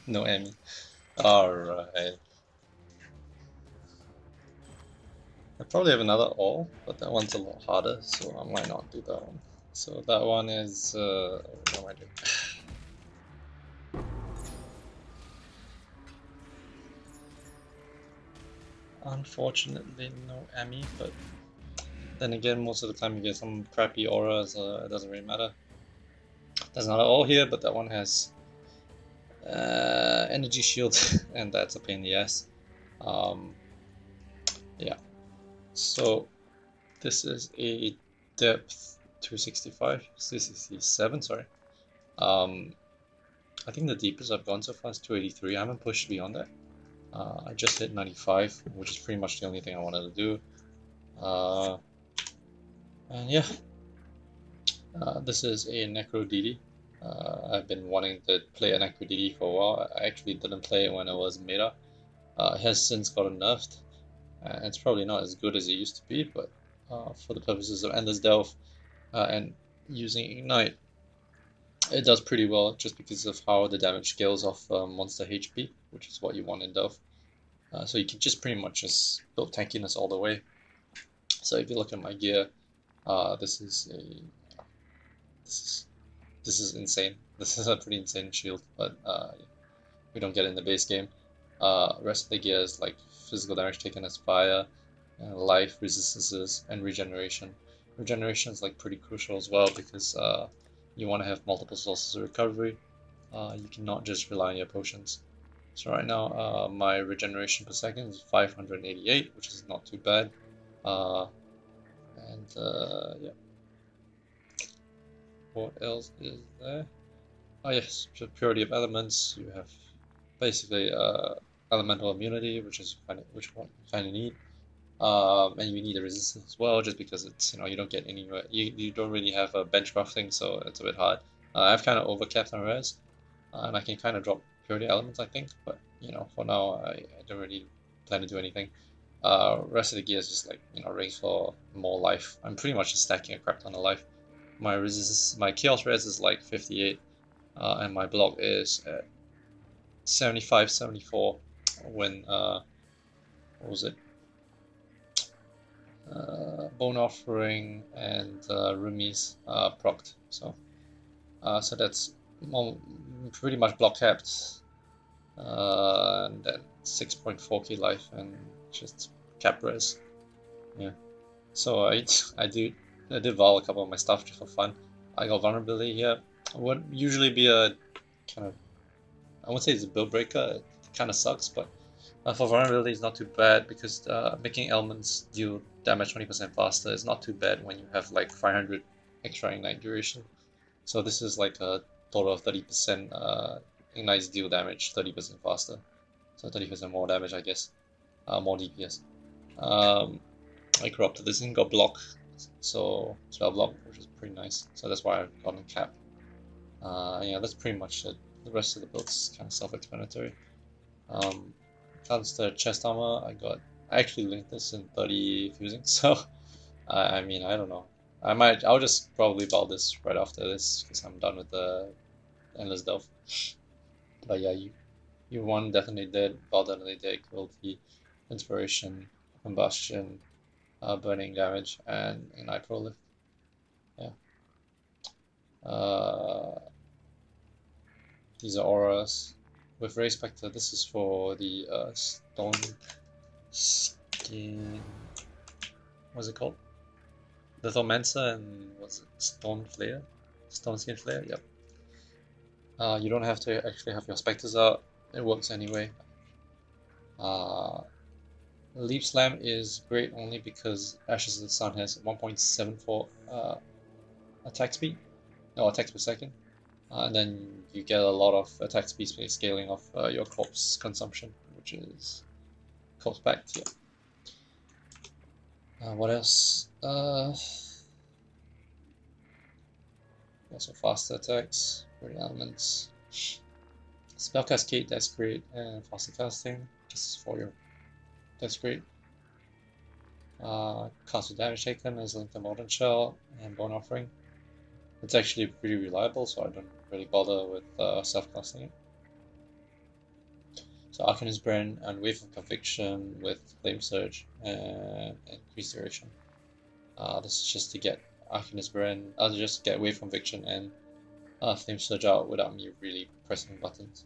No ammy. Alright. I probably have another all, but that one's a lot harder, so I might not do that one. So that one is what am I doing? Unfortunately no ammy, but then again most of the time you get some crappy aura, so it doesn't really matter. There's not all here, but that one has energy shield and that's a pain in the ass. Yeah, so this is a depth 265, 267, sorry. I think the deepest I've gone so far is 283. I haven't pushed beyond that. I just hit 95, which is pretty much the only thing I wanted to do. And yeah, This is a Necro DD. I've been wanting to play a Necro DD for a while. I actually didn't play it when it was meta. It has since gotten nerfed. It's probably not as good as it used to be, but for the purposes of Endless Delve and using Ignite, it does pretty well just because of how the damage scales off monster HP, which is what you want in Delve. So you can just pretty much just build tankiness all the way. So if you look at my gear, this is this is this is insane. This is a pretty insane shield, but we don't get it in the base game. Rest of the gear is like physical damage taken as fire, life, resistances, and regeneration. Regeneration is like pretty crucial as well because you want to have multiple sources of recovery. You cannot just rely on your potions. So right now, my regeneration per second is 588, which is not too bad. Yeah. What else is there? Oh yes, purity of elements. You have basically elemental immunity, which one you kind of need. And you need a resistance as well, just because it's you don't get anywhere. You don't really have a benchmark thing, so it's a bit hard. I've kind of overcapped on res, and I can kind of drop purity elements, I think. But for now, I don't really plan to do anything. Rest of the gear is just like rings for more life. I'm pretty much just stacking a crap ton of life. My chaos res is like 58, and my block is at 75, 74 when what was it? Bone Offering and Rumi's procced. So that's pretty much block capped, and then 6.4k life and just cap res. Yeah. So I did Val a couple of my stuff just for fun. I got vulnerability here. It would usually be a kind of, I wouldn't say it's a build breaker. It kind of sucks, but for vulnerability it's not too bad because making elements deal damage 20% faster is not too bad when you have like 500 extra ignite duration. So this is like a total of 30% ignites deal damage 30% faster. So 30% more damage, I guess. More DPS. I corrupted this and got block, so 12 block, which is pretty nice. So that's why I've gotten cap. Yeah, that's pretty much it. The rest of the build's kind of self-explanatory. Comes to chest armor, I actually linked this in 30 fusing, so I mean I don't know. I'll just probably build this right after this because I'm done with the endless delve. But yeah, you want Detonate Dead, build Detonate Dead, cruelty, inspiration, combustion, burning damage, and ignite prolift. Yeah. These are auras. With Ray Spectre, this is for the stone skin. What's it called? Necromancer and what's it? Stone Flare? Stone Skin Flare? Yep. You don't have to actually have your specters out. It works anyway. Leap Slam is great only because Ashes of the Sun has 1.74 attack speed, no attack per second, and then you get a lot of attack speed scaling of your corpse consumption, which is corpse backed. Yeah. What else? Also faster attacks, great elements. Spell Cascade, that's great, and faster casting, just for your. That's great. Cast with damage taken is linked to Modern Shell and Bone Offering. It's actually pretty reliable, so I don't really bother with self-casting it. So Arcanist Brand and Wave of Conviction with Flame Surge and increased duration. This is just to get Arcanist Brand, just get Wave Conviction and Flame Surge out without me really pressing buttons.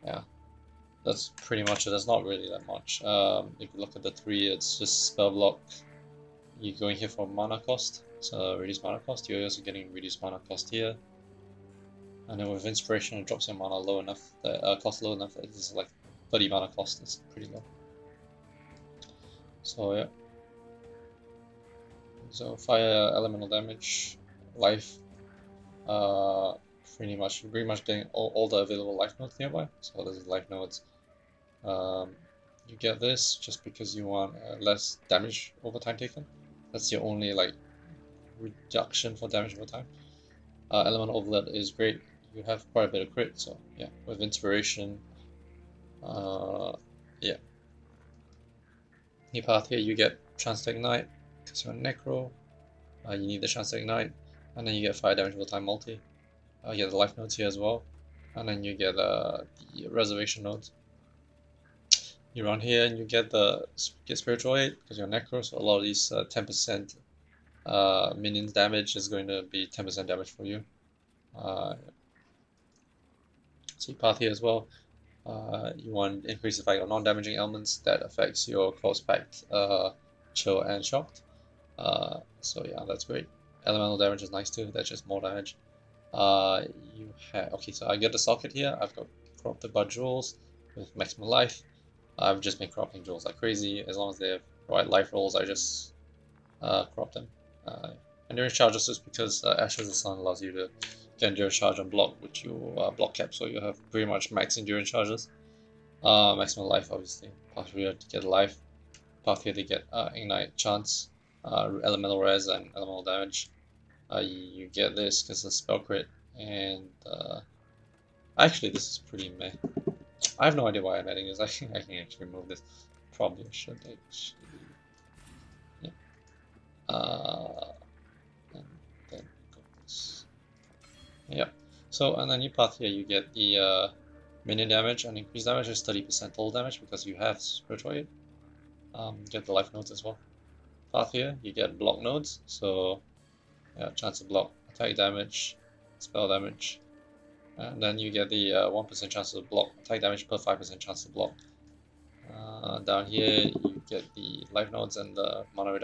Yeah, that's pretty much it. There's not really that much. If you look at the three, it's just spell block. You're going here for mana cost, so reduce mana cost. You're also getting reduced mana cost here. And then with inspiration, it drops your mana low enough that cost low enough that it's like 30 mana cost. It's pretty low. So yeah. So fire, elemental damage, life. Pretty much getting all the available life nodes nearby. So this is life nodes. You get this just because you want less damage over time taken. That's your only like reduction for damage over time. Elemental Overload is great. You have quite a bit of crit, so yeah, with Inspiration, yeah. New path here, you get Chance to Ignite, because you're a Necro. You need the Chance to Ignite, and then you get fire damage over time multi. You get the life nodes here as well, and then you get the reservation nodes. You run here and you get spiritual aid because you're Necro, so a lot of these 10% minions damage is going to be 10% damage for you. So you path here as well. You want increase effect on non-damaging elements that affects your Corpse Pact, Chill, and Shocked. So yeah, that's great. Elemental damage is nice too. That's just more damage. You have okay. So I get the socket here. I've got corrupted by jewels with maximum life. I've just been corrupting jewels like crazy. As long as they have right life rolls, I just corrupt them. Endurance charge is just because Ashes of the Sun allows you to get endurance charge on block, which you block cap, so you have pretty much max endurance charges. Maximum life, obviously. Path here to get life. Path here to get ignite chance, elemental res, and elemental damage. You get this because of spell crit, and actually this is pretty meh. I have no idea why I'm adding this. I think I can actually remove this. Probably I should actually. Yeah. And then go this. Yeah. So and then you path here, you get the minion damage and increased damage is 30% total damage because you have spiritual aid. Get the life nodes as well. Path here, you get block nodes, so yeah, chance to block, attack damage, spell damage, and then you get the 1% chance to block, attack damage per 5% chance to block. Down here, you get the life nodes and the mana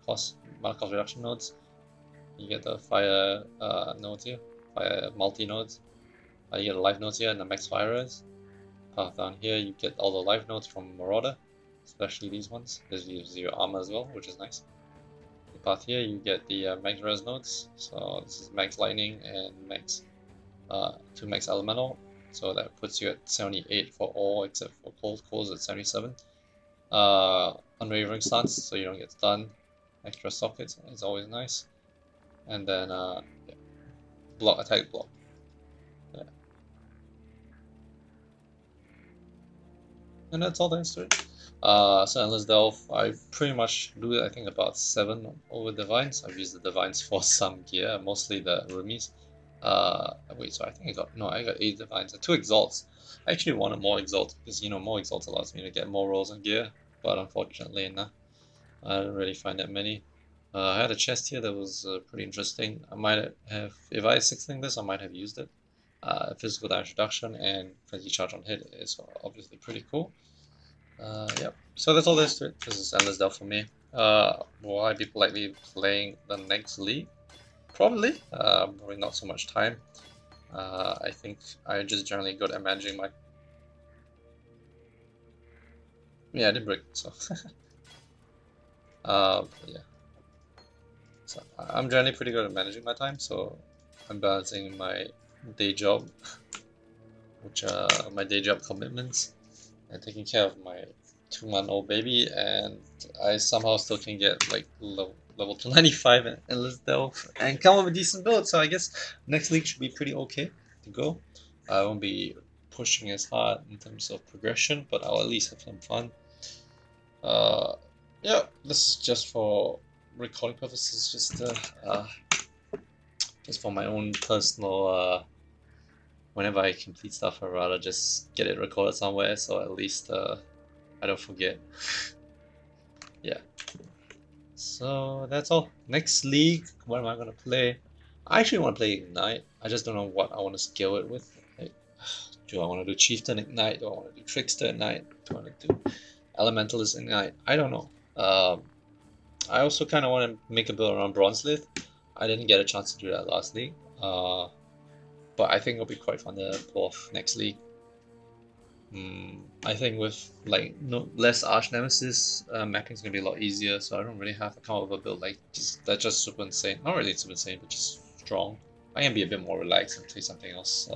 cost reduction nodes. You get the fire nodes here, fire multi nodes. You get the life nodes here and the max fire res. Path down here, you get all the life nodes from Marauder, especially these ones. This gives you armor as well, which is nice. The path here, you get the max res nodes. So this is max lightning and max 2 max elemental. So that puts you at 78 for all except for cold. Cold is at 77. Unwavering stance, so you don't get stunned. Extra sockets is always nice. And then yeah. Block, attack, block. Yeah. And that's all there is to it. So Endless Delve, I pretty much do I think about 7 over Divines. I've used the Divines for some gear, mostly the Rumies. Wait, so I think I got 8 Divines and 2 Exalts. I actually wanted more Exalts because, more Exalts allows me to get more rolls and gear, but unfortunately, nah. I don't really find that many. I had a chest here that was pretty interesting. I might have, if I 6-ling this, I might have used it. Physical damage reduction and frenzy charge on hit is obviously pretty cool. Yep. So that's all there is to it. This is Endless Delve for me. Will I be likely playing the next league? Probably. Probably not so much time. I think I just generally good at managing my. Yeah, I didn't break. So. Yeah. So I'm generally pretty good at managing my time. So I'm balancing my day job, which my day job commitments, and taking care of my 2-month-old baby, and I somehow still can get like level 295 and Endless Delve and come up with a decent build. So I guess next league should be pretty okay to go. I won't be pushing as hard in terms of progression, but I'll at least have some fun. Yeah, this is just for recording purposes, just for my own personal. Whenever I complete stuff, I'd rather just get it recorded somewhere, so at least I don't forget. Yeah. So that's all. Next league, what am I gonna play? I actually want to play Ignite. I just don't know what I want to scale it with. Like, do I want to do Chieftain Ignite? Do I want to do Trickster Ignite? Do I want to do Elementalist Ignite? I don't know. I also kind of want to make a build around Bronzelith. I didn't get a chance to do that last league. But I think it'll be quite fun to pull off next league. I think with like less Arch Nemesis, mapping is gonna be a lot easier. So I don't really have to come up with a build like that's just super insane. Not really super insane, but just strong. I can be a bit more relaxed and play something else,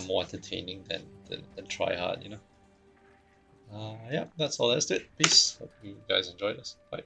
more entertaining than try hard, Yeah, that's all there is to it. Peace. Hope you guys enjoyed this. Bye.